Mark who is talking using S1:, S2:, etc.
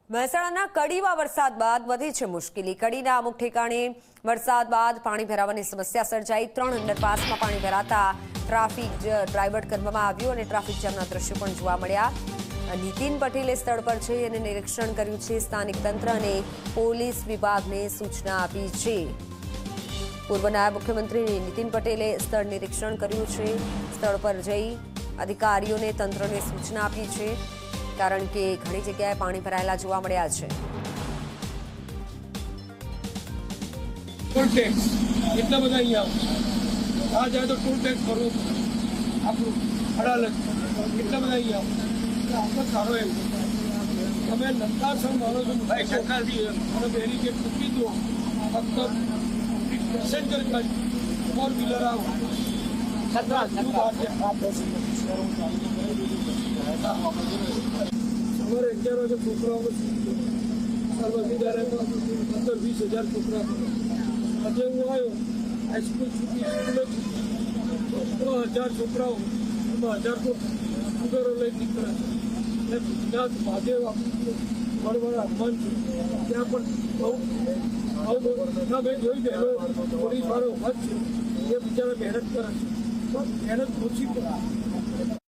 S1: મહેસાણાના કડીમાં વરસાદ બાદ વધી છે મુશ્કેલી। કડીના અમુક ઠેકાણે વરસાદ બાદ પાણી ભરાવાની સમસ્યા સર્જાઈ। 3 અંડરપાસમાં પાણી ભરાતા ટ્રાફિક ડાયવર્ટ કરવામાં આવ્યું અને ટ્રાફિક જામના દ્રશ્યો પણ જોવા મળ્યા। નીતિન પટેલે સ્થળ પર જઈ અને નિરીક્ષણ કર્યું છે। સ્થાનિક તંત્ર અને પોલીસ વિભાગને સૂચના આપી છે। પૂર્વ નાયબ મુખ્યમંત્રી નીતિન પટેલે સ્થળ નિરીક્ષણ કર્યું છે। સ્થળ પર જઈ અધિકારીઓને તંત્રને સૂચના આપી છે, કારણ કે ઘણી જગ્યાએ પાણી ભરાયેલા જોવા મળ્યા છે।
S2: ટોલ ટેક્સ એટલા બધા અહીંયા આ જાય તો ટોલ ટેક્સ ભરવો આપણું અડાલત એટલા બધા અહીંયા આપણો સારો એમ તમે નંદા સર માનો છો ભાઈ સરકારથી અને બેરીકેડ મૂકી દો, ફક્ત પેસેન્જર ફોર વ્હીલર આવો સવારે 11 વાગે છોકરાઓ સર્વવિદ્યાલય 15-20 હજાર છોકરા આજે હું આવ્યો હાઈસ્કૂલ છૂટી સ્કૂલે 1000 છોકરાઓ 1000 તો સુગરો લઈ નીકળ્યા છે। એટલે ગુજરાત મહાદેવ વડવાળા હનુમાન છે ત્યાં પણ બહુ મેં જોઈ ગયેલો પોલીસ વાળો વધ છે, એ બિચારા મહેનત કરે છે, પણ મહેનત ઓછી કરે।